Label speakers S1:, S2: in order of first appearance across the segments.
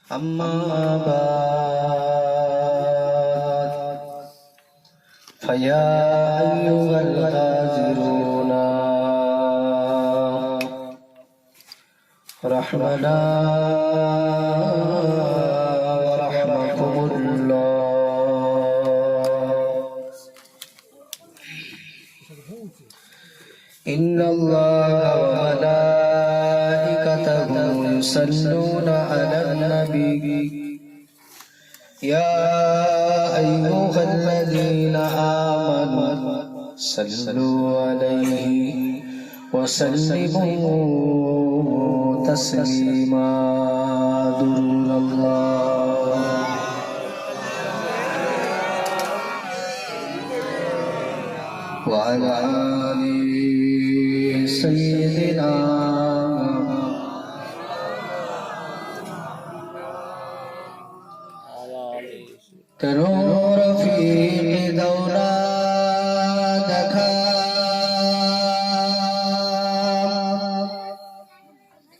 S1: أما بعد فيا أيها الغازرون رحمنا ورحمكم الله إن الله وملائكته يصلون على النبي يا أيها الذين آمنوا صلوا عليه وسلموا تسليما درود الله وعلى آل سيدنا تنور في دولتك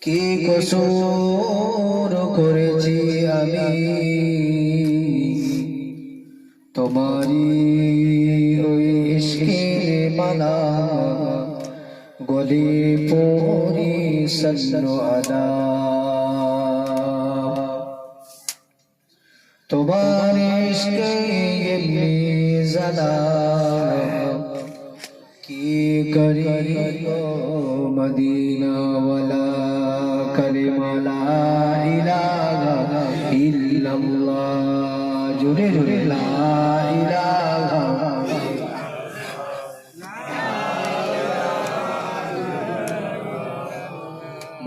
S1: কি কসুর করেছি আমি তোমারি ওই ইশকে মালা গলে পড়ি সাল্লু আলা তোমার ইশকে এমনি জানা কি করি মদিনা ওয়ালা কালিমা লা ইলাহা ইল্লাল্লাহ জোরে জোরে লা ইলাহা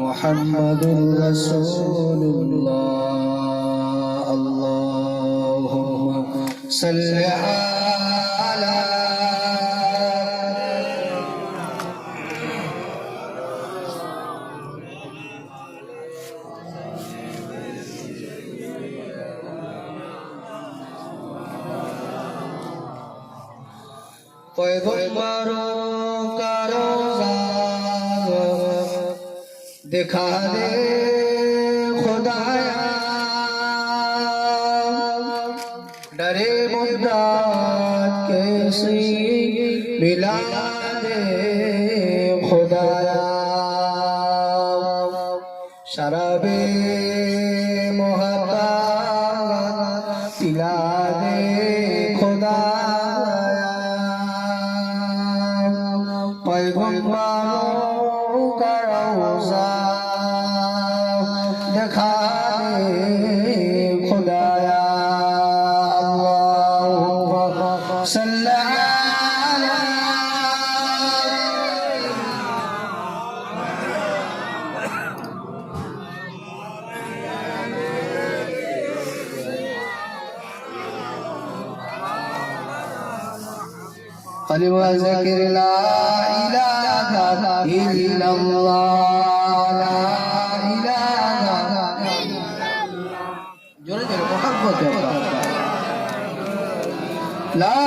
S1: মুহাম্মাদুর রাসূলুল্লাহ আল্লাহুম্মা সাল্লি আলা पैगंबरों का रोज़ा दिखा दे खुदाया डरे मुद्दात कैसी मिला दे खुदाया शराबे मोहब्बत पिला दे खुदाया पैगंबरों का रोज़ा दिखा दे खुदाया अल्लाहुम्मा सल्ली अला कलिमा ज़िक्र ला इलाहा इल्लल्लाह ला इलाहा जोरे जोरे मोहब्बत ला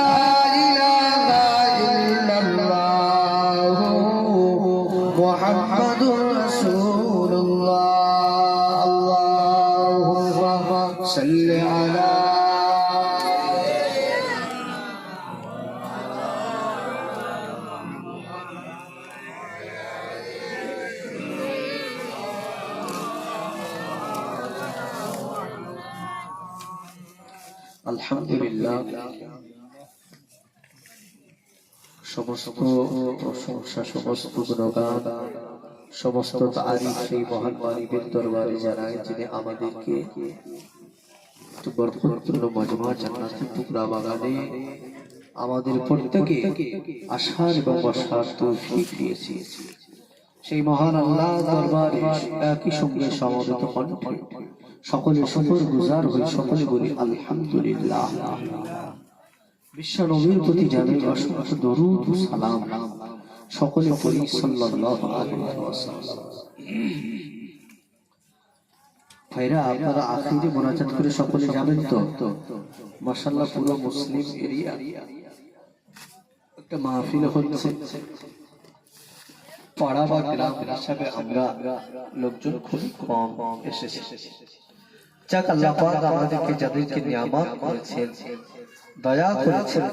S1: इलाहा इल्लल्लाह मुहम्मदुर रसूलुल्लाह अल्लाहुम्मा सल्ली अला আলহামদুলিল্লাহ সমস্ত প্রশংসা সমস্ত গুণগান সমস্ত তারিফ সেই মহান মালিকের দরবারে জানাই যিনি আমাদেরকে বরকতপূর্ণ মজমা জান্নাতুল টুকরা বাগানে আমাদের প্রত্যেকে আসার এবং বসার তৌফিক দিয়েছে। সেই মহান আল্লাহ দরবারে একই সঙ্গে সমবেত কণ্ঠে সকলে শুকর গুজার হই, সকলে বলি আলহামদুলিল্লাহ। বিশ্ব নবীর প্রতি জানাই অসংখ্য দরুদ ও সালাম, সকলে বলি সাল্লাল্লাহু আলাইহি ওয়াসাল্লাম। ভাইরা, আপনারা আখিরে মোনাজাত করে সকলে যাবেন তো? মাশাআল্লাহ, পুরো মুসলিম এরিয়া একটা মাহফিল হচ্ছে। পাড়া বা গ্রাম হিসাবে আমরা লোকজন খুবই কম এসেছি। যাক আল্লাহ পাক আমাদেরকে যাদেরকে নিয়ামত করেছেন, দয়া করেছেন,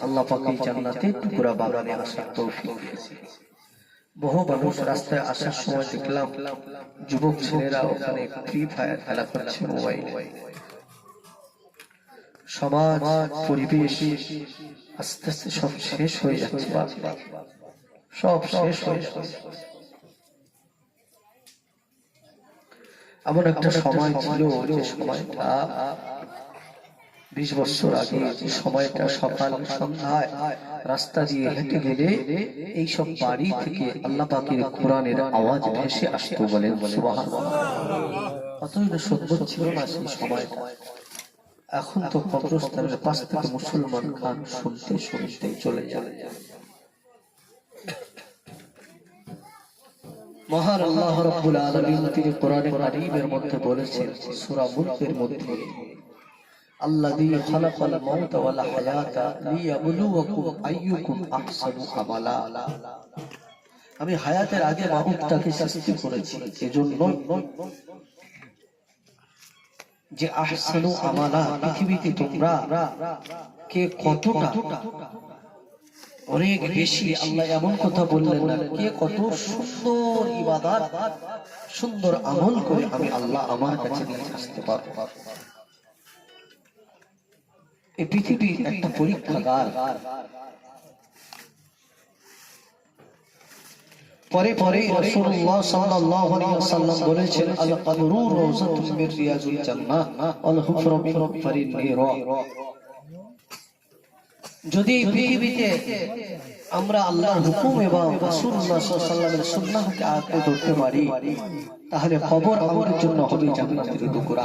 S1: আল্লাহ পাক এই জান্নাতের টুকরা বাগানে আসার তৌফিক দিয়েছেন। বহু মানুষ রাস্তায় আসার সময় দেখলাম যুবক ছেলেরা ওখানে ফ্রি ফায়ার খেলা করছে মোবাইলে। সমাজ পরিবেশ আস্তে আস্তে সব শেষ হয়ে যাচ্ছে, সব শেষ হয়ে যাচ্ছে। এমন একটা সময় ছিল যে সময়টা 20 বছর আগে, যে সময়টা সকাল সন্ধ্যায় রাস্তা দিয়ে হেঁটে গেলে এই সব বাড়ি থেকে আল্লাহ পাকের কোরআনের আওয়াজ ভেসে আসতো, বলেন সুবহানাল্লাহ। অতই না সুন্দর ছিল না সেই সময়টা। এখন তো কবরস্থানের পাশ থেকে মুসলমান গান শুনতে শুনতে চলে যায়। মহান আল্লাহ রাব্বুল আলামিন তিনি কোরআনে কারীমের মধ্যে বলেছেন সূরা মুলকের মধ্যে, আল্লাযী খালাকাল মাউতা ওয়াল হায়াতা লিয়াবলুয়াকুম আইয়ুকুম আহসানু আমালা। আমি হায়াতের আগে মাউতটাকে সৃষ্টি করেছি এজন্য যে আহসানু আমালা, পৃথিবীতে তোমরা কে কতটা অনেক বেশি, আল্লাহ এমন কথা বললেন না, কে কত সুন্দর ইবাদত সুন্দর আমল করে আমি আল্লাহ আমার কাছে নিয়ে আসতে পারবো। এই পৃথিবী একটা পরীক্ষাগার। পরে পরে রাসূলুল্লাহ সাল্লাল্লাহু আলাইহি ওয়াসাল্লাম বলেছেন, আল কবরু রাউযাতুম মির রিয়াজুল জান্নাহ ওয়াল হুফরু মিন হুফারিন নিরা। যদি পৃথিবীতে আমরা আল্লাহর হুকুম এবং রাসূলুল্লাহ সাল্লাল্লাহু আলাইহি ওয়াসাল্লামের সুন্নাহকে আঁকড়ে ধরতে পারি, তাহলে কবর আমাদের জন্য হবে জান্নাতের টুকরা।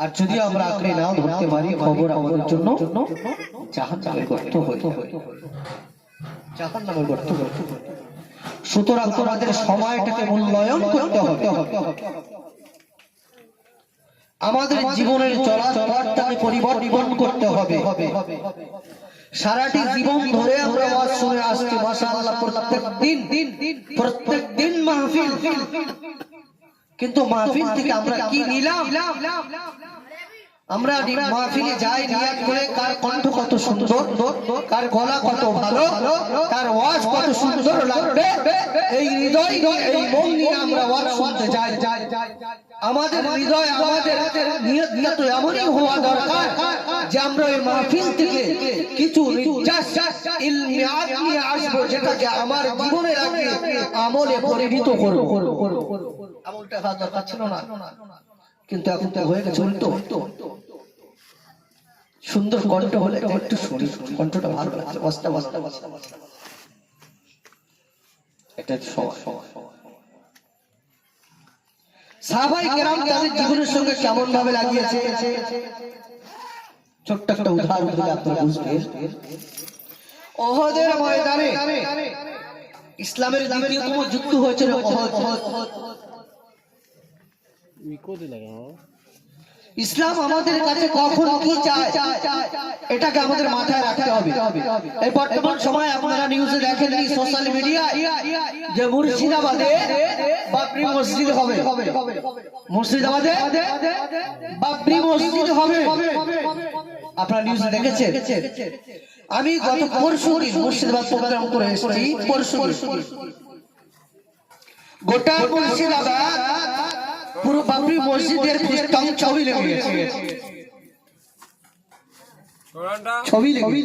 S1: আর যদি আমরা আঁকড়ে না ধরতে পারি, কবর আমাদের জন্য জাহান্নামের গর্ত হয়ে যাবে, জাহান্নামের গর্ত হয়ে যাবে। সুতরাং আমাদের সময়টাকে মূল্যায়ন করতে হবে, আমাদের জীবনের চলার পথটাকে পরিবর্তন করতে হবে। সারাটি জীবন ধরে আমরা ওয়াজ শুনে আসছি, মাশাআল্লাহ, প্রত্যেক দিন মাহফিল। কিন্তু মাহফিল থেকে আমরা কি নিলাম? আমরা মাহফিলে যাই নিয়াত করে কার কণ্ঠ কত সুন্দর, কার গলা কত ভালো, কার ওয়াজ কত সুন্দর লাগবে, এই হৃদয় এই মন নিয়ে আমরা ওয়াজ শুনতে যাই। আমাদের হৃদয় আমাদের নিয়তটা তো এমনই হওয়া দরকার যে আমরা এই মাহফিল থেকে কিছু ইলমিয়াত নিয়ে আসবো, যেটাকে আমার জীবনের আগে আমলে পরিণত করব। আমলটা হওয়ার দরকার ছিল না, কিন্তু এখন তো হয়ে গেছে উল্টো। সুন্দর কণ্ঠ হলে একটু শুনি, কণ্ঠটা ভালো লাগছে, বস্তা বস্তা বস্তা বস্তা, এটা সাহাবায়ে কেরাম তাদের জীবনের সঙ্গে কেমন ভাবে লাগিয়েছে, ছোট্ট একটা উদাহরণ দিলে আপনারা বুঝবেন। উহুদের ময়দানে ইসলামের দ্বিতীয়তম যুদ্ধ হয়েছিল উহুদ। ইসলাম আমাদের কাছে কখন কি চায় এটাকে আমাদের মাথায় রাখতে হবে। এই বর্তমান সময় আপনারা নিউজে দেখেন, সোশ্যাল মিডিয়ায়, যে মুর্শিদাবাদে বাবরি মসজিদ হবে, মুর্শিদাবাদে বাবরি মসজিদ হবে, আপনারা নিউজে দেখেছেন। আমি গত পরশু দিন মুর্শিদাবাদ প্রোগ্রাম করে এসেছি, পরশু গোটা মুর্শিদাবাদ পুরো বাবরি মসজিদের ছবি লেগে গেছে, ছবি লেগে।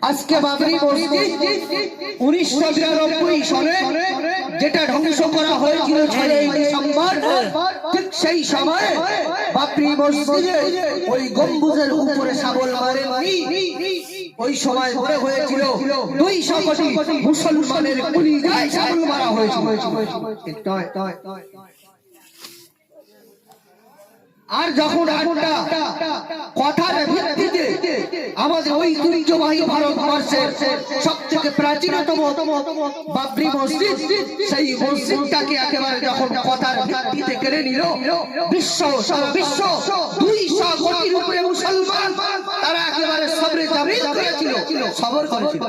S1: আজকে বাবরি মসজিদ 1992 সালে যেটা ধ্বংস করা হয়েছিল 6ই ডিসেম্বর, ঠিক সেই সময় বাবরি মসজিদে ওই গম্বুজের উপরে শাবল মারেননি। ওই সময় মনে হয়েছিল 200 কোটি মুসলমানের কলিজায় শাবল মারা হয়েছিল। আর যখন একটা কথার ভিত্তিতে আমাদের ওই ঐতিহ্যবাহী ভারতবর্ষের সবথেকে প্রাচীনতম বাবরি মসজিদ, সেই মসজিদটাকে একেবারে যখন কথার ভিত্তিতে কেড়ে নিল, সারা বিশ্ব 200 কোটির উপরে মুসলমান তারা একেবারে সবরে জামিল করেছিল, সবর করেছিল।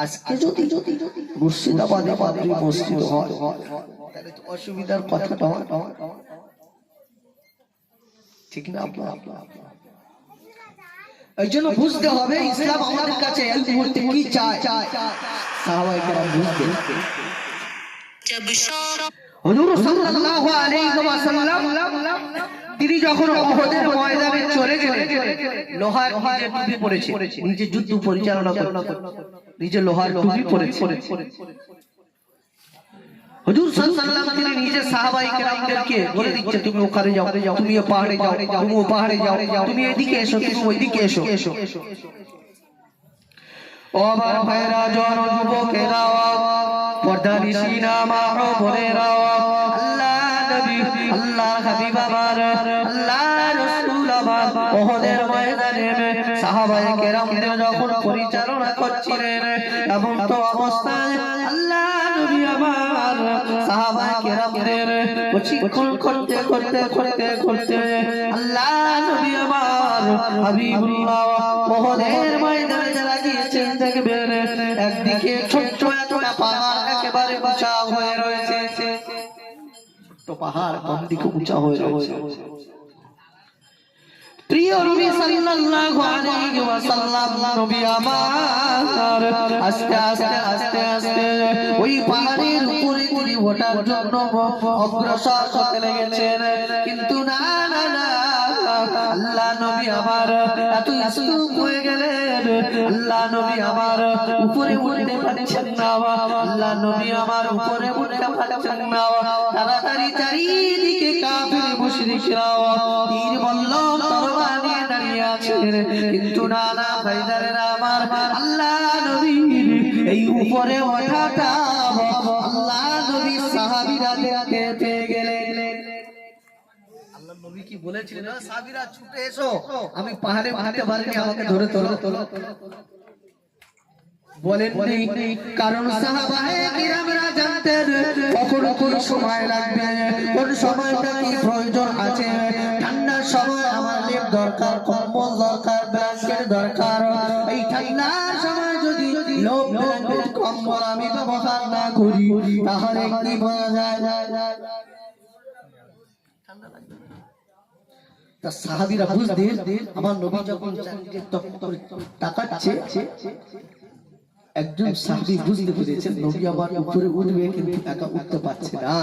S1: আজকে যদি মুর্শিদাবাদে বাদরি মসজিদ হয় তাহলে তো অসুবিধার কথা নয়, ঠিক না? এই জন্য বুঝতে হবে ইসলাম আমাদের কাছে এই মুহূর্তে কি চায়। সাহাবায়ে কেরাম বুঝতেন। হুজুর সাল্লাল্লাহু আলাইহি ওয়াসাল্লাম তিনি যখন উহুদের ময়দানে চলে গেলেন, লোহার নিজে টুপি পরেছে, নিজে যুদ্ধ পরিচালনা করতে নিজে লোহার টুপি পরেছে। হুজুর সাল্লাল্লাহু আলাইহি ওয়াসাল্লাম তিনি নিজে সাহাবায়ে কেরামদেরকে বলে দিচ্ছে, তুমি ওখানে যাও, তুমি এই পাহাড়ে যাও, তুমি ওই পাহাড়ে যাও, তুমি এদিকে এসো, তুমি ওইদিকে এসো। ও আমার ভাইরা, জন যুবকেরা, পর্দানিশিনা মা ও বোনেরা, আল্লাহ নবী, আল্লাহ হাবিব আমার, আল্লাহ রাসূল আমার উহুদের ময়দানে সাহাবায়ে কেরামদের যখন পরিচালনা করছিলেন, এমন তো অবস্থায় আল্লাহ নবী আমার সাহাবায়ে কেরামদের প্রশিক্ষণ করতে করতে করতে করতে আল্লাহ নবী আমার হাবিবুল্লাহ উহুদের ময়দানে যারা গিয়েছেন দেখবেন একদিকে ছোট্ট একটা পাহাড় একেবারে উঁচা হয়ে রয়েছে, ছোট্ট পাহাড় কোন দিকে উঁচা হয়ে রয়েছে। প্রিয় নবী সাল্লাল্লাহু আলাইহি ওয়াসাল্লাম নবী আমার আস্তে আস্তে আস্তে আস্তে ওই পাহাড়ের উপরে তিনি ওঠার জন্য অগ্রসর হতে লেগেছেন, কিন্তু না না না, আল্লাহ নবী আমার এত স্তূপ হয়ে গেলেন, আল্লাহ নবী আমার উপরে উঠতে পারছেন না, আল্লাহ নবী আমার উপরে উঠতে পারছেন না। তাড়াতাড়ি চারিদিকে কাফির মুশরিকরা তীর বল্লম তরবারি নিয়ে দাঁড়িয়ে আছেন, কিন্তু না না ভাইজানেরা আমার, আল্লাহ নবী এই উপরে ওঠাটা আল্লাহ নবী সাহাবীরা দেখতে পেয়ে গেলেন। আল্লাহ নবী কি বলেছিলেন, সাহাবীরা ছুটে এসো, আমি পাহাড়ে উঠতে পারিনি, আমাকে ধরে তোলো। বলেন নেই, কারণ সাহাবায়ে কিরামরা জানতেন কখন কোন সময় লাগবে, কোন সময়টা কি প্রয়োজন আছে। ঠান্ডার সময় আমার লেপ দরকার, কম্বল দরকার, ব্ল্যাঙ্কেট দরকার। এই ঠান্ডার সময় যদি লোক ব্ল্যাঙ্কেট কম্বল আমি ব্যবহার না করি তাহলে কি বলা যায়? ঠান্ডা লাগবে। তা সাহাবীরা বুঝতেন আমার নবী যখন তাকাচ্ছে, একজন সাহাবী বুঝতে পেরেছেন নবী আমার উপরে উঠবে কিন্তু একা উঠতে পারছে না।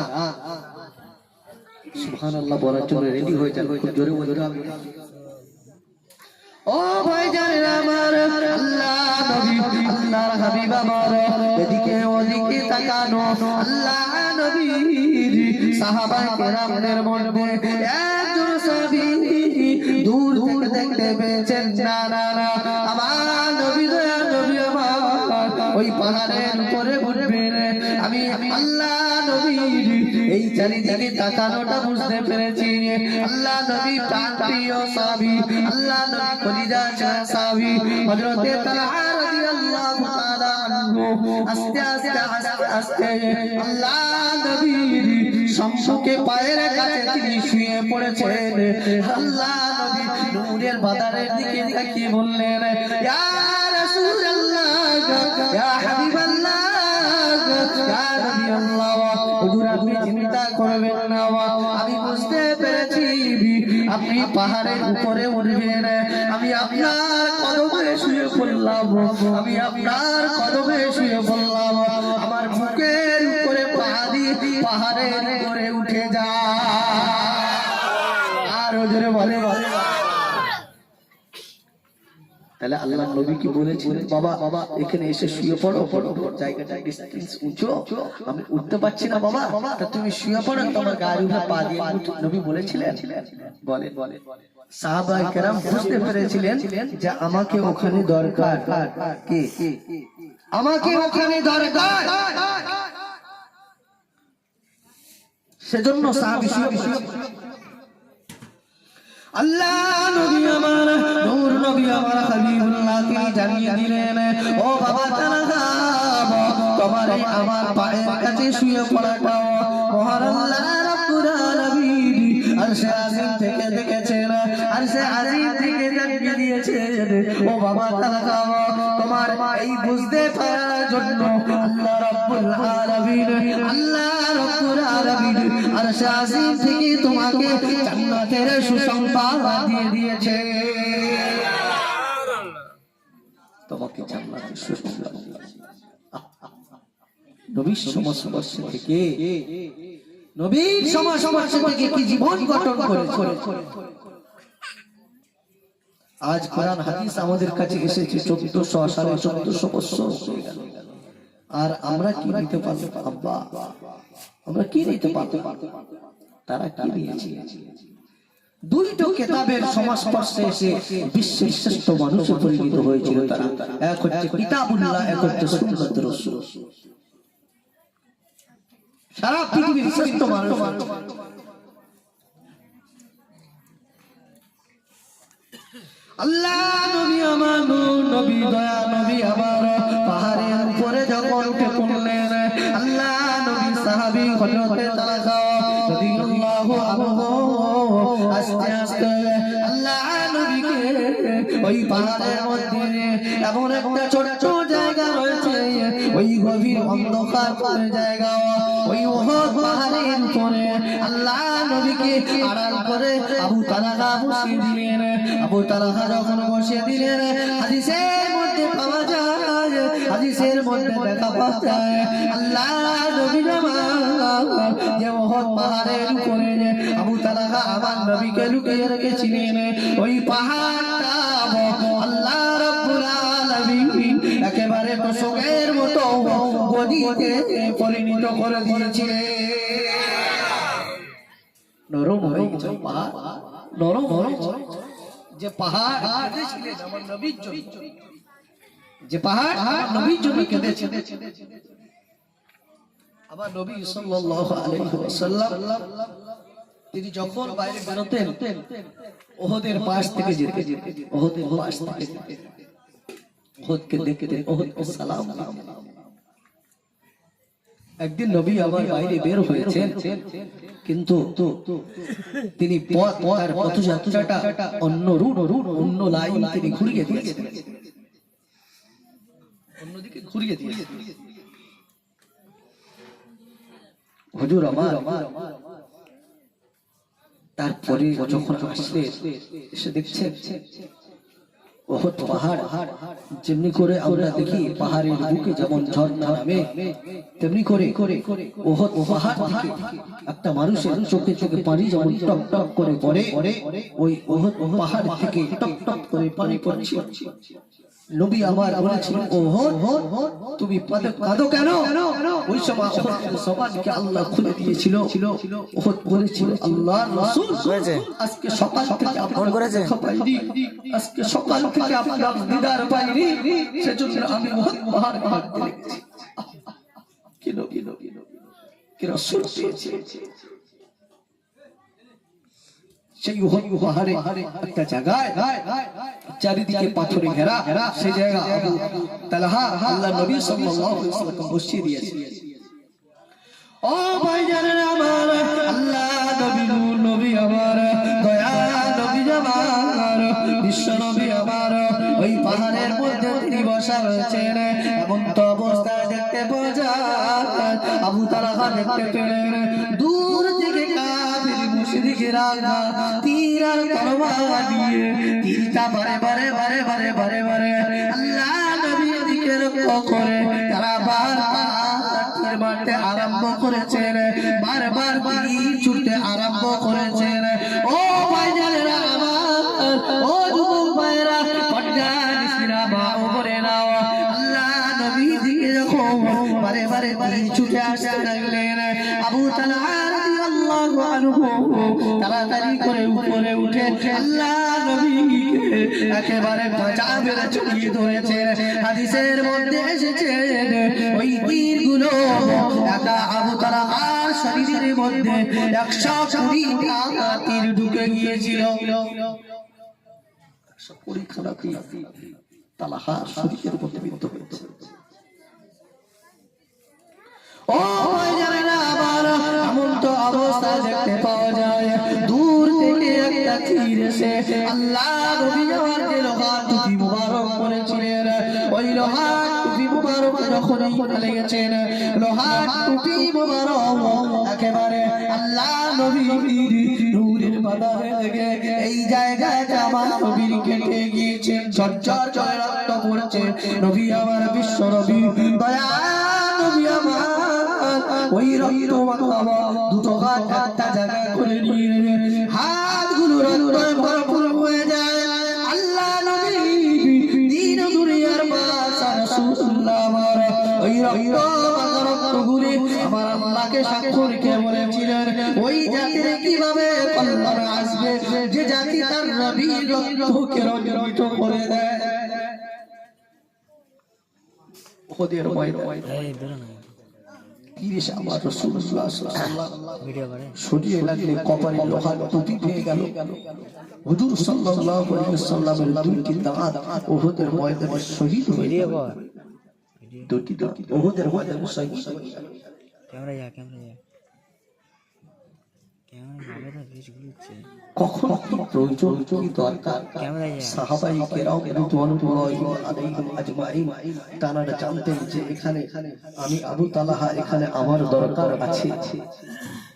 S1: সুবহানাল্লাহ বলার জন্য রেডি হয়ে যান, খুব জোরে বলতে হবে। ও ভাইজানেরা আমার, আল্লাহ নবী, আল্লাহর হাবিব আমার এদিকে ওদিকে তাকানো, আল্লাহ নবীর সাহাবায়ে কেরামদের মধ্যে একজন সাহাবী দূর থেকে দেখতে পেয়েছেন, না না না, আমার নবী দয়া নবী আমার ওই পাহাড়ের উপরে উঠবেন। আমি আল্লাহ নবীর এই চারিদিকে তাকানোটা বুঝতে পেরেছি। আল্লাহ নবী প্রাণপ্রিয় সাহাবী, আল্লাহ নবী কলিজা সাহাবী হযরতে তালহা রাদিয়াল্লাহু তাআলা আনহু আস্তে আস্তে আস্তে আস্তে আল্লাহ নবীর সম্মুখে পায়ের কাছে তিনি শুয়ে পড়েছেন। আল্লাহ নবী নূরের বাদারের দিকে তাকিয়ে বললেন, ইয়া রাসূলুল্লাহ, ইয়া হাবিবাল্লাহ, ইয়া নবিয়াল্লাহ, হুজুর আপনি চিন্তা করবেন না, আমি বুঝতে পেরেছি আপনি পাহাড়ের উপরে উঠবেন। আমি আপনার কদমে শুয়ে পড়লাম, আমি আপনার কদমে শুয়ে পড়লাম। আমার বুকের উপরে পা দিয়ে পাহাড়ের উপরে উঠে যা। আর জোরে বলে তাহলে আল্লাহ নবী কি বলেছিলেন, বাবা বাবা এখানে এসে শুয়ে পড়ো, জায়গাটা ডিসটেন্স উঁচু, আমি উঠতে পারছি না বাবা, তা তুমি শুয়ে পড়ো, তোমার গায়ের উপরে পা দিয়ে নবী বলেছিলেন। বলে সাহাবায়ে কেরাম বুঝতে পেরেছিলেন যে আমাকে ওখানে দরকার, কি আমাকে ওখানে দরকার, সেজন্য সাহাবী শুয়ে আল্লাহ নবী আমার নূর নবী আমার হাবিবুল্লাহকে জানিয়ে দিলেন, ও বাবা তালহা, তোমার এই আমার পায়ের কাছে শুয়ে পড়াটা মহান আল্লাহ রাব্বুল আলামিন আরশে আজিম থেকে দেখেছেন, আরশে আজিম থেকে জানিয়ে দিয়েছেন, ও বাবা তালহা, তোমার তোমার এই বুঝতে পারার জন্য আল্লাহ রাব্বুল আলামিন আরশে আজিম থেকে তোমাকে জান্নাতের সুসংবাদ দিয়ে দিয়েছে। তোমাকে জান্নাতের সুসংবাদ দিয়েছে। নবীর সংস্পর্শ থেকে, নবীর সংস্পর্শ থেকে কি জীবন গঠন করেছে। আজ কোরআন হাদিস আমাদের কাছে এসেছে 1400 সালে, 1400 বছর হয়ে গেল। আর আমরা কি নিতে পারবো আব্বা? আমরা কি নিতে পারবো? তারা কি নিয়েছে? দুইটো কিতাবের সংস্পর্শে এসে বিশ্বের শ্রেষ্ঠ মানুষে পরিণত হয়েছিল তারা। এক হচ্ছে কিতাবুল্লাহ, এক হচ্ছে সুন্নাতুর রাসূল। সারা পৃথিবীর শ্রেষ্ঠ মানুষ। আল্লাহ নবী আমার নবী দয়া নবী আমার পাহাড়ের উপরে যখন উঠে পড়লেন, আল্লাহ নবী সাহাবী হযরতে তালহা রাদিয়াল্লাহু আনহু আস্তে আস্তে আল্লাহ নবীকে ওই পাহাড়ের মধ্যে এমন একটা ছোট্ট জায়গা রয়েছে, ওই গভীর অন্ধকার জায়গা, ওই উহুদ পাহাড়ের উপরে আল্লাহ নবীকে আড়াল করে আবু তালহা বসিয়ে দিলেন। আবু তালহা যখন বসিয়ে দিলেন, হাদিসের মধ্যে পাওয়া যায়, হাদিসের মধ্যে দেখা পাওয়া যায় আল্লাহ নবী যে উহুদ পাহাড়ের উপরে আবু তালহা আমার নবীকে লুকিয়ে রেখেছিলেন, ওই পাহাড়টা আল্লাহ রাব্বুল আলামিন একেবারে তোষকের মতো গদিতে পরিণত করে দিয়েছিলেন। নরম হয়ে গেছে পাহাড়, নরম হয়ে যে পাহাড় কেঁদেছিলেন আমার নবীর জন্য, যে পাহাড় নবীর জন্য কেঁদেছে। আমার নবী সাল্লাল্লাহু আলাইহি ওয়াসাল্লাম তিনি যখন বাইরে বেরোতেন উহুদের পাশ থেকে যেতে, উহুদের পাশ থেকে উহুদকে দেখতেন, উহুদকে সালাম দিতেন। একদিন নবী আবার বাইরে বের হয়েছেন, কিন্তু তিনি তার পথযাত্রাটা অন্য রুট, অন্য লাইন তিনি ঘুরিয়ে দিয়েছেন, অন্যদিকে ঘুরিয়ে দিয়েছেন। হুজুর আমার তারপরে যখন আসলে এসে দেখছেন উহুদ পাহাড়, যেমনি করে আমরা দেখি পাহাড়ের বুকে যেমন ঝর্ণা নামে, তেমনি করে উহুদ পাহাড় থেকে একটা মানুষের চোখে চোখে পানি যেমন টপ টপ করে পড়ে, ওই উহুদ পাহাড় থেকে টপ টপ করে পানি পড়ছে। নবী আমার বলেছিলেন, উহুদ তুমি কাঁদো কেন? ওই সময় উহুদের জবানকে আল্লাহ খুলে দিয়েছিল। উহুদ বলেছিল, আল্লাহর রাসূল আজকে সকাল থেকে ফোন করেছে, আজকে সকাল থেকে আপনার দিদার পাইনি, সেজন্য আমি উহুদ পাহাড় কাঁদতে লেগেছি। কি রাসূল পেয়েছে। সেই উহুদ পাহাড়ে একটা জায়গায় চারিদিকে পাথরে ঘেরা, সেই জায়গা আবু তালহা আল্লাহ নবী সাল্লাল্লাহু আলাইহি ওয়াসাল্লাম বসিয়ে দিয়েছে। ও ভাইজানেরা আমার, আল্লাহ নবী নবী আমার দয়া নবী আমার বিশ্ব নবী আমার ওই পাহাড়ের মধ্যে তিনি বসা রয়েছেন। এমন তো অবস্থায় দেখতে পাওয়া যায় আবু তালহা দেখতে পেলেন দূর থেকে কাফির মুশরিকরা তীর আর তরবারি দিয়ে তীরটা বারে বারে বারে বারে বারে বারে আল্লাহ নবীর দিকে লক্ষ্য করে তারা বারবার মারতে আরম্ভ করেছেন, বারবার তীর ছুটতে আরম্ভ করেছেন। ও ভাইজানেরা আমার, ও যুবক ভাইরা, পর্যায়রা মা উপরে নাও, আল্লাহ নবীর দিকে যখন বারে বারে তীর ছুটে আসতে লাগলেন, আবু তালহা রাদিয়াল্লাহু আনহু তাড়াতাড়ি করে উপরে উঠে আল্লাহ নবীকে একেবারে পাঁচা মেরে জড়িয়ে ধরেছেন। হাদিসের মধ্যে এসেছে ওই তীরগুলো একা আবু তালহার শরীরের মধ্যে 120টা তীর ঢুকে গিয়েছিল। 120খানা তীর তালহার শরীরের মধ্যে বিদ্ধ হয়েছে। ও ভাইজানেরা আমার, এমন তো অবস্থা দেখতে পাওয়া যায় দূর থেকে একটা তীর এসে আল্লাহ নবী আমার যে লোহার টুপি মুবারক করেছিলেন, ওই লোহার টুপি মুবারক যখন খুলে গেছেন লোহার টুপি মুবারক একেবারে আল্লাহ নবীর নূরের বাদারে লেগে এই জায়গায় আমার নবীর কেটে গিয়েছেন ঝরঝর করে রক্ত পড়ছে নবী আমার বিশ্ব নবী দয়া নবী আমার ওই রক্ত মাখাবা দুটো হাত একটা জায়গা করে নিয়ে হাতগুলো রক্তে ভরপুর হয়ে যায় আল্লাহ নবী দিন দুনিয়ার বাদশা রাসূলুল্লাহ আমার ওই রক্তগুলি আমার আল্লাহকে সাক্ষ্য রেখে বলেছিলেন ওই জাতির কিভাবে কল্যাণ আসবে যে জাতি তার নবীর রক্তকে রঞ্জিত করে দেয় ওদের ময়দানে আমার রাসূলুল্লাহ সাল্লাল্লাহু আলাইহি ওয়াসাল্লাম শরীরে লাগলে কপালে লোহার টুপি পেয়ে গেল হুজুর সাল্লাল্লাহু আলাইহি ওয়াসাল্লামের দুটি দাঁত উহুদের ময়দানে শহীদ হয়ে গেল দুটি দাঁত উহুদের ময়দানে শহীদ ক্যামেরা যা ক্যামেরা ভাবে না জিনিসগুলো কখন কি প্রয়োজন কি দরকার সাহাবায়ে কেরাম রাদিয়াল্লাহু আলাইহিম আজমাইন তারা জানতেন যে এখানে আমি আবু তালহা এখানে আমার দরকার আছে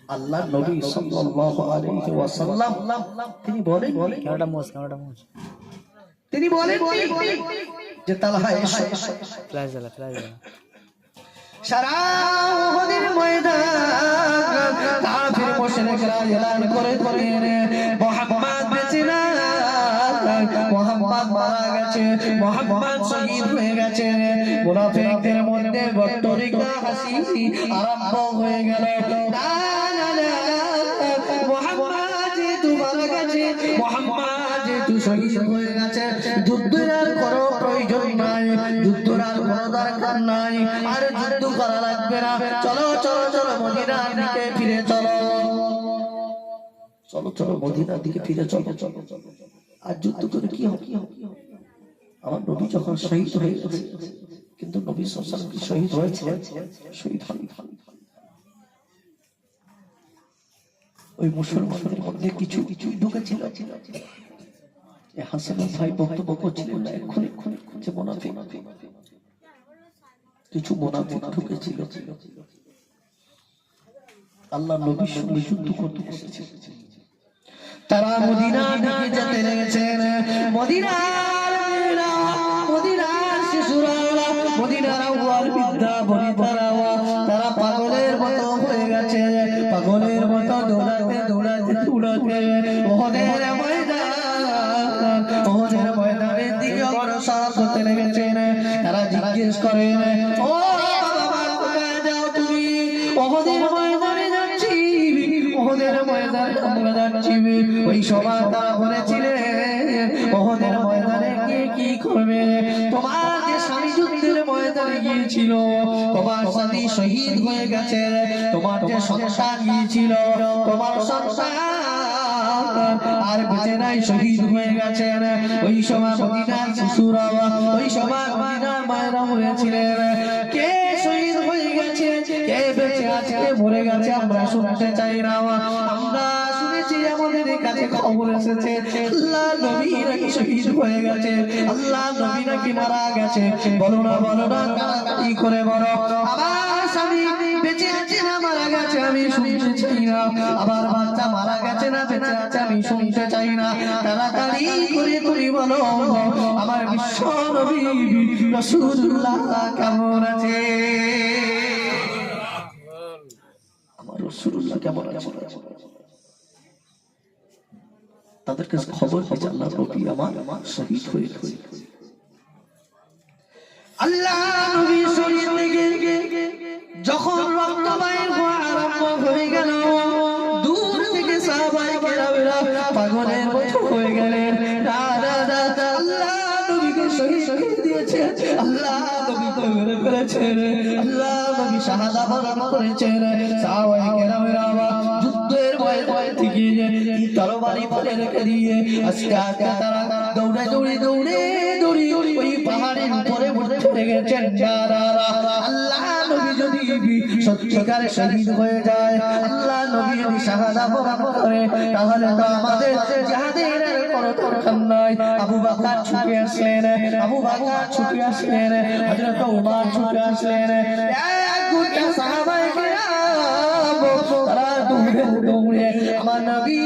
S1: আল্লাহর নবী সাল্লাল্লাহু আলাইহি ওয়াসাল্লাম তিনি বলেন ক্যামেরাটা মোজ তিনি বলেন যে তালহা এসো ফ্ল্যাশ জ্বালা সারা উহুদের ময়দান কাফির মুশরিকরা এলান করে মুহাম্মদ বেঁচে নাই মুহাম্মদ মারা গেছে মুহাম্মদ শহীদ হয়ে গেছে মুনাফিকদের মধ্যে বটরিকা হাসি আরম্ভ হয়ে গেল না মুহাম্মদ যেহেতু মারা গেছে মুহাম্মদ যেহেতু শহীদ হয়ে গেছে যুদ্ধের আর কোনো প্রয়োজন নাই যুদ্ধের আর কোনো দরকার নাই আর যুদ্ধ করা লাগবে না চলো মদিনার দিকে ফিরে চলো মদিনার দিকে ফিরে চলো আর যুদ্ধ করে কি হবে আমার নবী যখন শহীদ হয়ে গেছে কিন্তু নবী সাল্লাল্লাহু আলাইহি ওয়াসাল্লাম শহীদ হয়েছে শহীদ হন ওই মুসলমানদের মধ্যে কিছু ঢুকেছিল হাসান ভাই বক্তব্য করছিলেন না এক্ষুনি যে মুনাফিক কিছু মুনাফিক ঢুকেছিল আল্লাহ নবীর সঙ্গে যুদ্ধ করতে এসেছে তারা মদিনার দিকে যেতে লেগেছেন মদিনার শিশুরা মদিনার আউয়াল বিদ্যা বনিতারা তারা পাগলের মতো হয়ে গেছে পাগলের মতো দৌড়াতে ওদের ময়দানের দিকে অগ্রসর হতে লেগেছেন তারা জিজ্ঞেস করেন ও বাবা কোথায় যাও তুমি ওদের ময়দানে যাচ্ছি ওদের ময়দানে আমরা যাচ্ছি ওই সভা তারা বলেছিলেন ওদের ময়দানে গিয়ে কি করবে তোমার যে স্বামী যুদ্ধের ময়দানে গিয়েছিল তোমার স্বামী শহীদ হয়ে গেছে তোমার যে সন্তান গিয়েছিল তোমার সন্তান আর বেঁচে নাই শহীদ হয়ে গেছে ওই সময় মদিনার শিশুরা ওই সময় মদিনার মায়েরা হয়েছিলেন কে শহীদ হয়ে গেছে কে বেঁচে আছে কে মরে গেছে আমরা শুনতে চাই না আমরা শুনেছি আমাদের কাছে খবর এসেছে আল্লাহ নবী নাকি শহীদ হয়ে গেছে আল্লাহ নবী নাকি মারা গেছে বলো না কানাকাটি করে বলো আমার স্বামী বেঁচে আছে না মারা গেছে আমি শুনতে চাই না আবার বাচ্চা মারা গেছে না বেঁচে আছে আমি শুনতে চাই না তাড়াতাড়ি করে তুমি বলো আমার বিশ্ব নবী রাসূলুল্লাহ কেমন আছে আমার রাসূলুল্লাহ কেমন আছে তাদের কাছে খবর পেয়ে আল্লাহ নবী আমার শহীদ হয়ে গেছে আল্লাহ নবী শরীর থেকে যখন রক্ত বাইর হওয়া আরম্ভ হয়ে গেল দূর থেকে সাহাবায়ে কেরামেরা পাগলের মতো হয়ে গেলেন আল্লাহ নবীকে শহীদ করে দিয়েছে আল্লাহ নবীকে মেরে ফেলেছেন আল্লাহ নবী শাহাদাত বরণ করেছেন সাহাবায়ে কেরামেরা যুদ্ধের ভয় থেকে তরবারি ফেলে রেখে দিয়ে আস্তে আস্তে তারা দৌড়ে ওই পাহাড়ের উপরে উঠে লেগেছেন যারা আল্লাহ নবী যদি সত্যিকারে শহীদ হয়ে যায়, আল্লাহ নবী যদি শাহাদাত বরণ করে, তাহলে তো আমাদের জিহাদের কোনো দরকার নাই। আবু বকর ছুটে আসলেন, আবু বকর ছুটে আসলেন, হযরত ওমর ছুটে আসলেন, এক গুচ্ছ সাহাবায়ে কেরাম তারা দৌড়ে দৌড়ে আমার নবী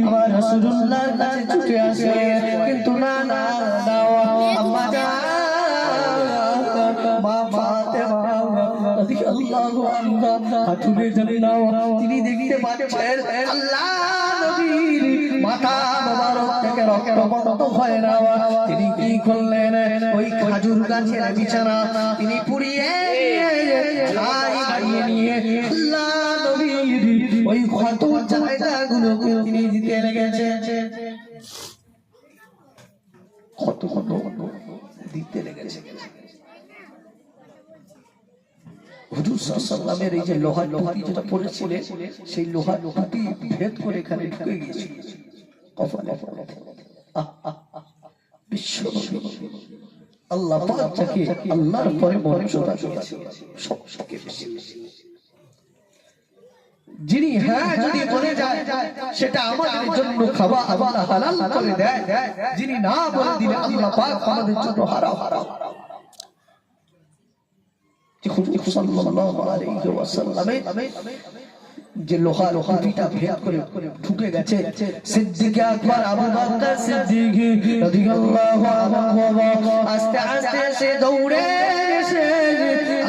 S1: আমার রাসূলুল্লাহর কাছে ছুটে আসলেন। কিন্তু না না না, আম্মা জান মা ফাতেমা রাদিয়াল্লাহু আনহা হাঁটুতে জান্নাত, তিনি দেখতে পাচ্ছেন আল্লাহ নবীর মাথা মোবারক থেকে রক্ত বন্ধ হয় না। তিনি কি করলেন, ওই খেজুর গাছের বিছানা তিনি পুড়িয়ে ছাই বানিয়ে নিয়ে আল্লাহ নবীর ওই ক্ষত জায়গাগুলো তিনি দিতে লেগেছেন, ক্ষত ক্ষত দিতে লেগেছে। হুজুর সাল্লাল্লাহু আলাইহি ওয়াসাল্লামের এই যে লোহার টুপি যেটা পরেছিলেন, সেই লোহার টুপি ভেদ করে এখানে ঢুকে গিয়েছিল কপালে। বিশ্বনবী আল্লাহ পাক যাকে আল্লাহর পরে মর্যাদা দিয়েছেন সবচেয়ে বেশি, যিনি হ্যাঁ যদি বলে যায় সেটা আমাদের জন্য খাওয়া আল্লাহ হালাল করে দেয়, যিনি না বলে দিলে আল্লাহ পাক আমাদের জন্য হারাম হারাম। হুজুর সাল্লাল্লাহু আলাইহি ওয়াসাল্লামে যে লোহা টুপিটা ভেদ করে ঢুকে গেছে, সিদ্দিক আকবর আবু বকর সিদ্দিক রাদিয়াল্লাহু আনহু আস্তে আস্তে সে দৌড়ে এসে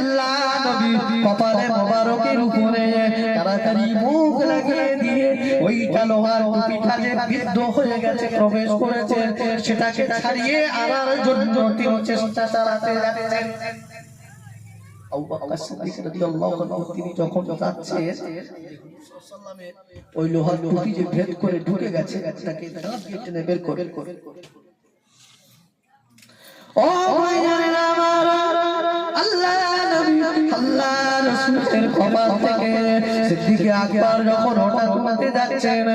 S1: আল্লাহ নবী কপালে মোবারকের উপরে তাড়াতাড়ি মুখ লাগিয়ে দিয়ে ওইটা লোহার টুপিটা যে বিদ্ধ হয়ে গেছে প্রবেশ করেছে, সেটাকে ছাড়িয়ে আনার জন্য তিনি চেষ্টা চালাতে যাচ্ছেন। আবু বকর সিদ্দিক রাদিয়াল্লাহু আনহু তিনি যখন যাচ্ছেন, ওই লোহার টুপি যে ভেদ করে ঢুকে গেছে সেটাকে দাঁত দিয়ে টেনে বের করে, ও ভাইজানেরা আমার, আল্লাহ নবী আল্লাহ রাসূলের কপাল থেকে সিদ্দিক আকবর যখন হঠাৎ উঠতে যাচ্ছেন,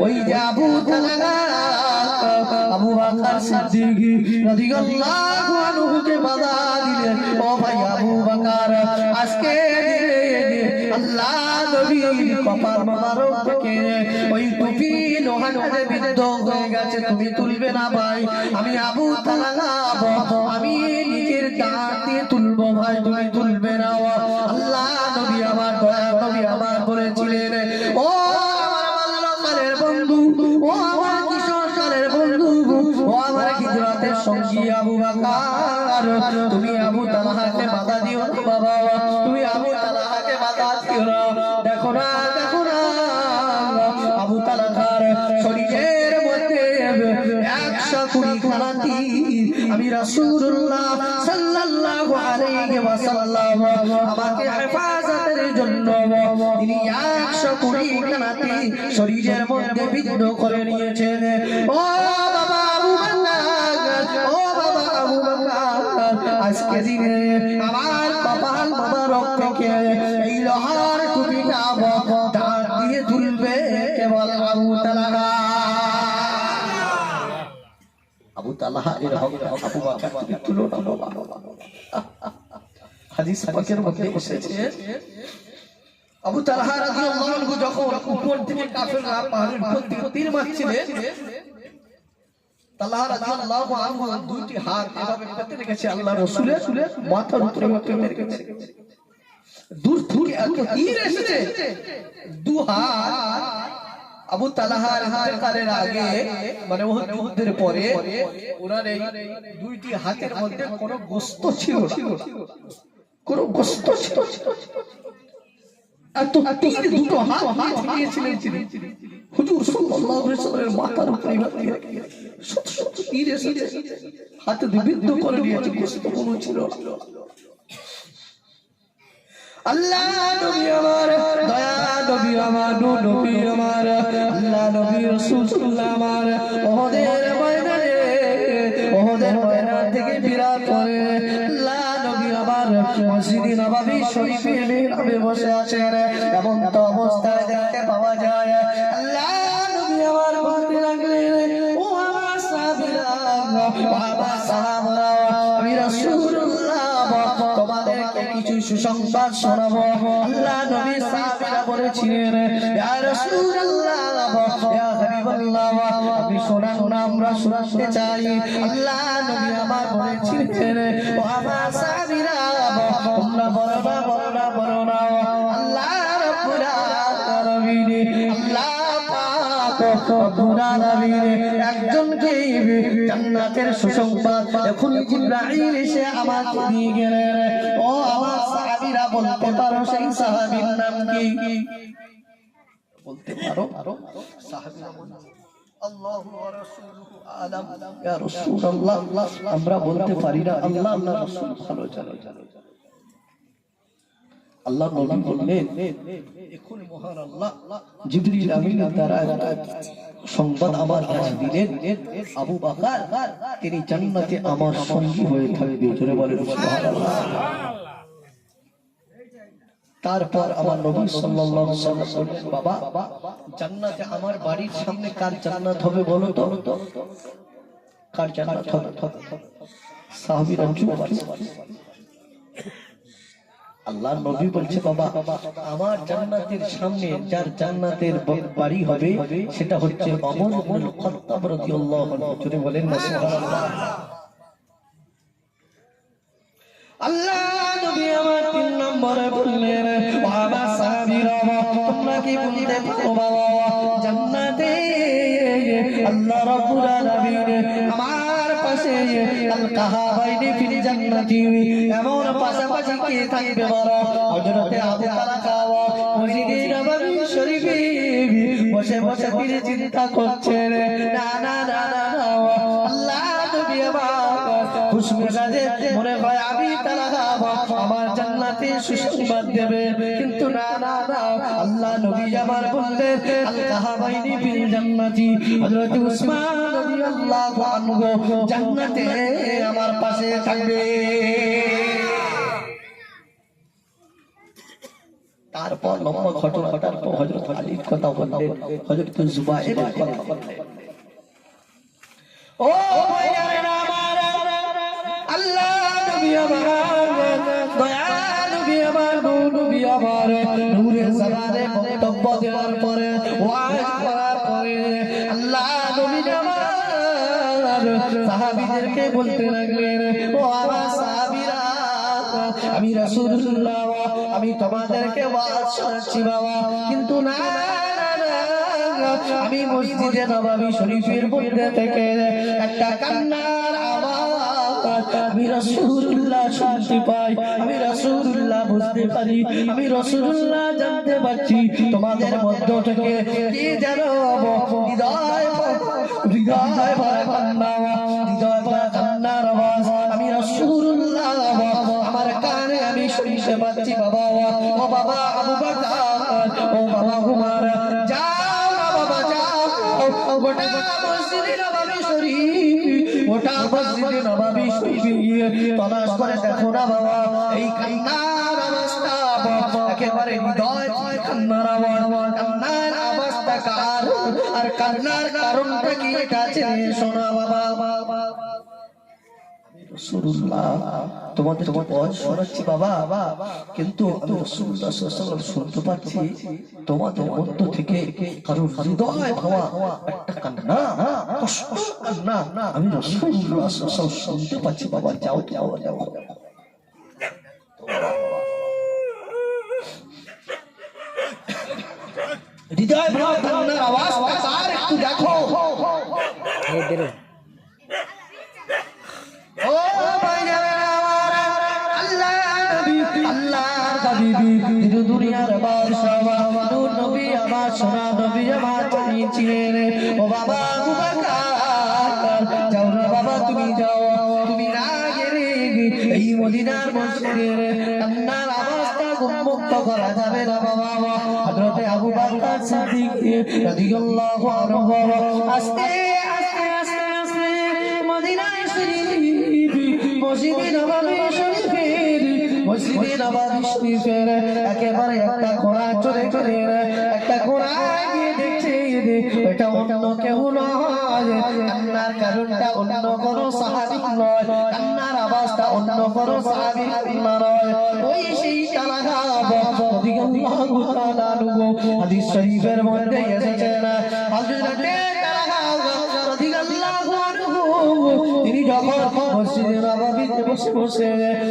S1: ওই যে আবু তালহা আবু বকর সিদ্দিক রাদিয়াল্লাহু আনহুকে বাধা দিলেন, ও ভাই আবু বকর, আজকে আল্লাহ নবীর কপাল মোবারক থেকে ওই টুপি লোহাটাতে বিদ্ধ হয়ে গেছে, তুমি তুলবে না ভাই, আমি আবু তালহা আমি নিজের দাঁত দিয়ে তুলবো ভাই, তুমি তুলবে না। আল্লাহ নবী আমার দয়া নবী আমার বলেছিলেন, ও আমার বাল্যকালের বন্ধু, ও আমার কিশোরকালের বন্ধু, ও আমার হিজরতের সঙ্গী আবু বকর, তুমি আবু তালহাকে বাধা দিও না বাবা, তুমি আবু তালহাকে বাধা দিও না। দেখো না দেখো না, আবু তালহার শরীরের মধ্যে 120 খানা তীর আমি রাসূলুল্লাহ সাল্লাল্লাহু আলাইহি ওয়াসাল্লাম আমাকে হেফাজতের জন্য তিনি 120 খানা তীর শরীরের মধ্যে বিদ্ধ করে নিয়েছেন। ও বাবা আবু বকর, ও বাবা আবু বকর, আজকে দিনে আমার কপাল মোবারক থেকে এই লোহার টুপিটা দাঁত দিয়ে তুলবে কেবল আবু তালহা। আবু তালহা এর হক আবু বকর তুলো না বাবা। হাদিস পাকের মধ্যে এসেছে, আবু তালহা রাদিয়াল্লাহু আনহু যখন উপর থেকে কাফেররা পাহাড়ের উপর থেকে তীর মারছিলেন, তালহা রাদিয়াল্লাহু আনহু দুইটি হাত এভাবে পেতে রেখেছে আল্লাহ রাসূলের মাথার উপরে রেখেছে। দূর থেকে এত তীর এসেছে, দু হাত আবু তালহার ইন্তেকালের আগে মানে ওহদ যুদ্ধের পরে ওনার এই দুইটি হাতের মধ্যে কোনো গোশত ছিল না, কোনো গোশত ছিল না। এত তীর দুটো হাত দিয়েছিলেন তিনি। হুজুর সাল্লাল্লাহু আলাইহি ওয়াসাল্লামের মাথার উপরে শত শত তীর এসেছে, হাতে বিদ্ধ করে দিয়েছে, গোশত কোনো ছিল না। আল্লাহ নবী আমার দয়া নবী আমার নবী আমার আল্লাহ নবী রাসূলুল্লাহ আমার ওহদের ময়দান থেকে বিরাট করে আল্লাহ নবী আমার মসজিদে নববী শরীফে মিহরাবে বসে আছেন, এমন তো অবস্থায় দেখতে পাওয়া যায়। আল্লাহ নবী আমার বলতে লাগলেন, ও আমার সাহাবীরা, ও আমার সাহাবারা, আমি রাসূলুল্লাহ তোমাদেরকে কিছু সুসংবাদ শোনাবো। আল্লাহ নবী সাহাবীরা বলেছিলেন ইয়া রাসূলুল্লাহ ইয়া হাবিবাল্লাহ আপনি শোনান না, আমরা শুনতে চাই। আল্লাহ নবী আমার বলেছিলেন ও আমার সাহাবীরা তোমরা বলো না বলো না বলো না। আল্লাহ রাব্বুল আলামিন আল্লাহ পাক রব্বুল আলামিন একজনকে জান্নাতের সুসংবাদ এখন জিবরাইল এসে আমাকে দিয়ে গেলেন। ও আমার সাহাবীরা বলতে পারো সেই সাহাবীর নাম কি? বলতে পারো? সাহাবীরা বলেন আল্লাহু ওয়া রাসূলুহু আলাম। ইয়া রাসূলুল্লাহ আমরা বলতে পারি না, আল্লাহ আল্লাহ রাসূল ভালো জানেন। আল্লাহ নবী বললেন এখন মহান আল্লাহ জিবরিল আমিনের দ্বারা সংবাদ আমার কাছে দিলেন আবু বকর তিনি জান্নাতে আমার সঙ্গী হয়ে থাকবে। জোরে বলেন সুবহানাল্লাহ। তারপর আমার নবী সাল্লাল্লাহু আলাইহি ওয়াসাল্লাম বললেন বাবা জান্নাতে আমার বাড়ির সামনে কার জান্নাত হবে বলো তো? কার জান্নাত হবে? সাহাবীরা চুপ আছে। আল্লাহ নবী বলছে বাবা আমার জান্নাতের সামনে যার জান্নাতের বাড়ি হবে সেটা হচ্ছে ওমর ইবনে খাত্তাব রাদিয়াল্লাহু আনহু। জোরে বলেন না সুবহানাল্লাহ। আল্লাহ নবী আমার 3 নম্বরে বললেন ও আমার সাহাবীরা তোমরা কি বলতে পারো বাবা জান্নাতে আল্লাহ রাব্বুল আলামিন আমার পাশে আল কাহাবাইনি ফিল জান্নাতি এমন পাশাপাশি কে থাকবে বলো? হযরতে আবু তালহা মসজিদে নববী শরীফে বসে বসে তিনি চিন্তা করছেন না না না না আল্লাহ নবী আমার খুশমেজাজে মনে হয় আবু তালহা আমার জান্নাতে সুসংবাদ দেবে, কিন্তু না না না আল্লাহ নবী আমার বললেন আল কাহাবাইনি ফিল জান্নাতি হযরত উসমান রাদিয়াল্লাহু আনহু জান্নাতে আমার পাশে থাকবে। তারপর লম্বা ঘটনা ঘটার পর হযরত আলীর কথা বললেন, হযরত জুবায়েরের কথা বললেন। ও ভাইয়ারা আমার আল্লাহ নবী আমার দয়া নবী আমার নবী আমার নূরে জামানে বক্তব্য দেওয়ার পরে ওয়াজ করার পরে আল্লাহ নবী আমার সাহাবীদেরকে বলতে লাগলেন ও আমার সাহাবীরা আমি রাসূলুল্লাহ আমি তোমাদেরকে ওয়াজ শোনাচ্ছি বাবা, কিন্তু না আমি মসজিদে নববী শরীফের মধ্যে থেকে একটা কান্নার আওয়াজ আমি রাসূলুল্লাহ শুনতে পাই, আমি রাসূলুল্লাহ বুঝতে পারি, আমি রাসূলুল্লাহ জানতে পারছি তোমাদের মধ্য থেকে কি যেন হৃদয় ভরা কান্না, হৃদয় ভরা কান্নার আওয়াজ আমি রাসূলুল্লাহ আমার কানে আমি শুনতে পাচ্ছি বাবা। ও বাবা আবু বকর, ও বাবা উমর গোটা মসজিদে নববী শরীফ, গোটা মসজিদে নববী শরীফ তলাশ করে দেখো না বাবা এই কান্নার অবস্থা একেবারে হৃদয় কান্নার আওয়াজ, কান্নার অবস্থা কার আর কান্নার কারণটা কি এটা জেনে শোনা বাবা। রাসূলুল্লাহ তোমাদের ওয়াজ শোনাচ্ছি বাবা, কিন্তু আমি রাসূলুল্লাহ সাল্লাল্লাহু আলাইহি ওয়াসাল্লাম শুনতে পাচ্ছি তোমাদের মধ্য থেকে কারো হৃদয় ভাঙা একটা কান্না, কষ্ট কান্না আমি রাসূলুল্লাহ সাল্লাল্লাহু আলাইহি ওয়াসাল্লাম শুনতে পাচ্ছি বাবা। যাও যাও যাও হৃদয় ভাঙা কান্নার আওয়াজ কার একটু দেখো। ও ভাইজানেরা আমার আল্লাহ নবী আল্লাহ হাবিবি দুনিয়ার বাদশাহ নূর নবী আমার সোনা নবী আমার ছিলেন। ও বাবা আবু বকর যাও না বাবা তুমি যাও, তুমি না গেলে এই মদিনার মসজিদের কান্নার আওয়াজটা গুমমুক্ত করা যাবে না বাবা। হযরতে আবু বকর সিদ্দিক রাদিয়াল্লাহু আনহু আস্তে আস্তে আস্তে আস্তে মদিনায় মসজিদে নববী শরীফের একেবারে একটা কোণা চলে চলে একটা কোণা গিয়ে দেখছে এটা অন্য কেউ নয় কান্নার কারণটা অন্য কোনো সাহাবী নয়, কান্নার আওয়াজটা অন্য কোনো সাহাবী নয়, ওই সেই তালহা রাদিয়াল্লাহু তাআলা আনহু। হাদিস শরীফের মধ্যে এসেছে না হযরতে তালহা রাদিয়াল্লাহু আনহু তিনি যখন মসজিদে নববীতে বসে বসে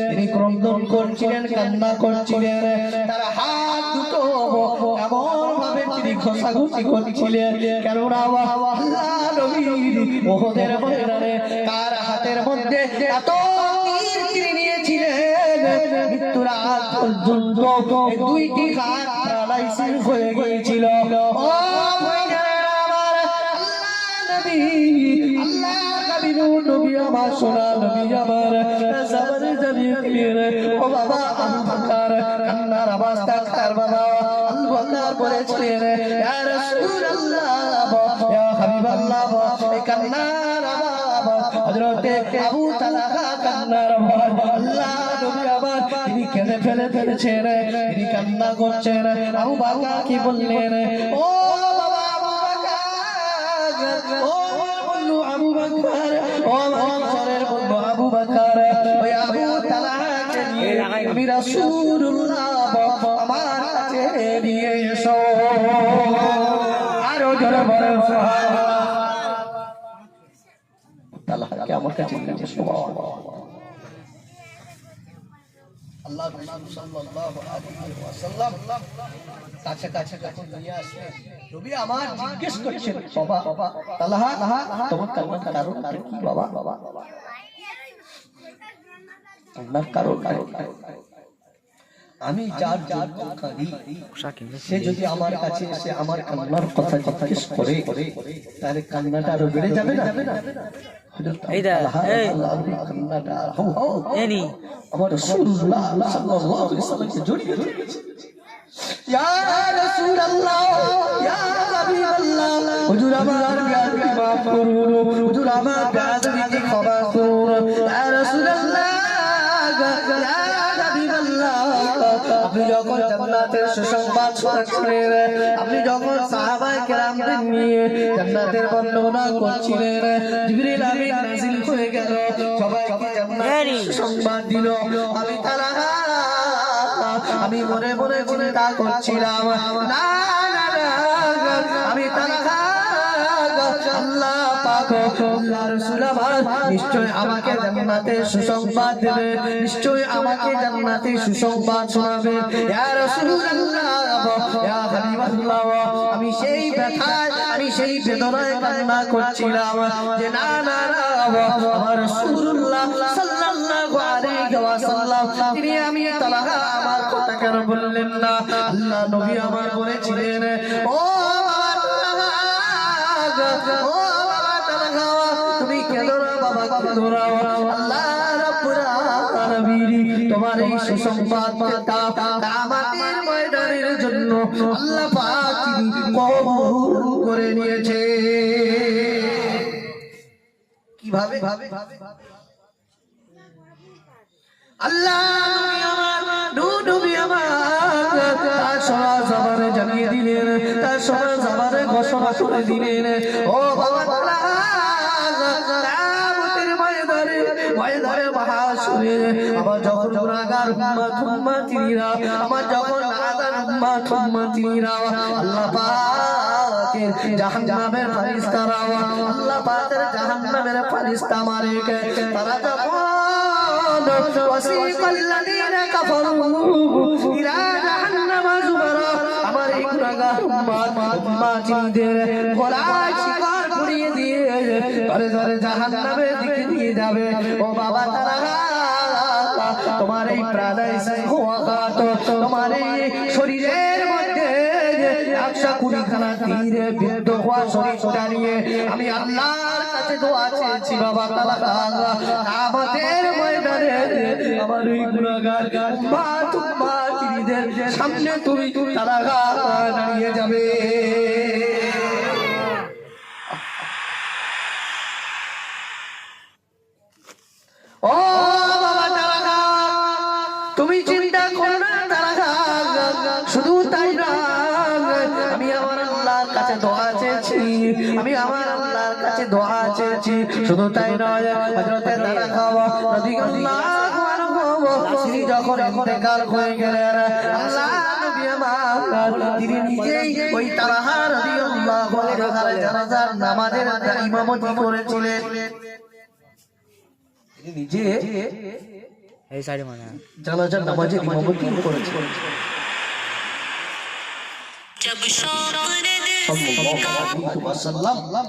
S1: তিনি ক্রন্দন করছিলেন, কান্না করছিলেন, তার হাত দুটো এমন ভাবে তিনি ঘষাঘষি করছিলেন, কেননা আল্লাহ নবী উহুদের ময়দানে তার হাতের মধ্যে এত তীর তিনি নিয়েছিলেন, মৃত্যুর আগ পর্যন্ত দুইটি হাত প্যারালাইসিস হয়ে গিয়েছিল। ও ভাইজানেরা আমার, আল্লাহ নবী, আল্লাহ নবী আমার, সোনা নবী আমার জামানে জানিয়ে ও বাবা আবু বকর কান্নার আওয়াজটা কার বাবা? আবু বকর বলেছিলেন, ইয়া রাসূলুল্লাহ, ইয়া হাবিবাল্লাহ, এই কান্নার আওয়াজ হযরতে আবু তালহা কান্নার আওয়াজ। আল্লাহ নবী আমার তিনি কেঁদে ফেলেছেন, তিনি কান্না করছেন। আবু বকর কি বললেন? ও বাবা আবু বকর, ও আবু বকর, ও আমার বন্ধু আবু বকর, ওই আবু তালহাকে নিয়ে আমি রাসূলুল্লাহ আমার কাছে নিয়ে এসো। আরো জোরে বলো সুবহানাল্লাহ। তালহাকে আমার কাছে নিয়ে এসো। আল্লাহ রাসূল সাল্লাল্লাহু আলাইহি ওয়াসাল্লাম কাছে কাছে কাছে নিয়ে আসে। নবী আমার জিজ্ঞেস করছেন, বাবা তালহা তোমার কান্নার কারণ কি বাবা? কান্নার কারণ আমি যার জন্য কাঁদি সে যদি আমার কাছে এসে আমার কান্নার কথা জিজ্ঞেস করে তাহলে কান্নাটা আরো বেড়ে যাবে না? আমার রাসূলুল্লাহ সাল্লাল্লাহু আলাইহি ওয়াসাল্লামকে জড়িয়ে ধরেছে। ইয়া রাসূলুল্লাহ, ইয়া হাবিবাল্লাহ, হুজুর আমার বিয়াদবি মাফ করুন, হুজুর আমার বিয়াদবিকে ক্ষমা করুন। ইয়া রাসূলুল্লাহ, ইয়া হাবিবাল্লাহ, আপনি যখন জান্নাতের সুসংবাদ শোনাচ্ছিলেন, আপনি যখন সাহাবায়ে কেরামদের নিয়ে জান্নাতের বর্ণনা করছিলেন, জিবরিল আমিন নাযিল হয়ে গেল, সবাইকে জান্নাতের সুসংবাদ দিল। আমি তালহা আমি মনে মনে চিন্তা করছিলাম, না না না, আমি তালহা আল্লাহ পাক আল্লাহ রাসূল আমার নিশ্চয় আমাকে জান্নাতের সুসংবাদ দেবে, নিশ্চয় আমাকে জান্নাতের সুসংবাদ শোনাবে। ইয়া রাসূলুল্লাহ, ইয়া হাবিবাল্লাহ, আমি সেই ব্যথায়, আমি সেই বেদনায় কান্না করছিলাম যে না না না, আমার রাসূলুল্লাহ সাল্লাল্লাহু আলাইহি ওয়াসাল্লাম তিনি আমি তালহা আমার কথা কেন বললেন না? আল্লাহ নবী আমার বলেছিলেন, ও তুমি কেঁদো না বাবা, কেঁদো না। আল্লাহ রাব্বুল আলামিন তোমার এই সুসংবাদটা কিয়ামতের ময়দানের জন্য আল্লাহ পাক কবুল করে নিয়েছে। কিভাবে? আল্লাহ নবী আমার তার সমাজ আমারে জানিয়ে দিলেন, তার সমাজ আমারে ঘোষণা করে দিলেন, ও বাবা কিয়ামতের ময়দানে মাহশরে আমার যখন গুনাহগার উম্মতিরা, আমার যখন নাদান উম্মতিরা আল্লাহ পাকের জাহান্নামের ফেরেশতারা, আল্লাহ পাকের জাহান্নামের ফেরেশতা মালিক তারা যখন وسيق الذين كفروا إلى جهنم زمرا, আমার এই গুনাহগার উম্মতিদের গলায় শিকল পরিয়ে দিয়ে ধরে ধরে জাহান্নামের দিকে নিয়ে যাবে। ও বাবা তালহা, তোমার এই প্রাণায় হওয়াত, তোমার এই শরীরের মধ্যে 120 খানা তীরে বিদ্ধ হওয়া শরীরটা নিয়ে আমি আল্লাহর কাছে দোয়া চেয়েছি বাবা তালহা, কিয়ামতের ময়দানে আমার এই গুনাহগার উম্মতিদের সামনে তুমি তালহা দাঁড়িয়ে যাবে। ও বাবা তালহা, তুমি চিন্তা করো না তালহা, শুধু তাই না, আমি আমার আল্লাহর কাছে দোয়া চেয়েছি, আমি আমার আল্লাহর কাছে কাছে দোয়া চেয়েছি। শুধু তাই নয়, হযরতে তালহা রাদিয়াল্লাহু আনহু তিনি যখন ইন্তেকাল হয়ে গেলেন, আল্লাহ নবী আমার তিনি নিজেই ওই তালহা রাদিয়াল্লাহু আনহু জানাজার নামাজের ইমামতি করেছিলেন। তিনি নিজে
S2: এই সাইডে মানে
S1: জানাজার নামাজের ইমামতি করেছিলেন। সাল্লাল্লাহু আলাইহি ওয়াসাল্লাম।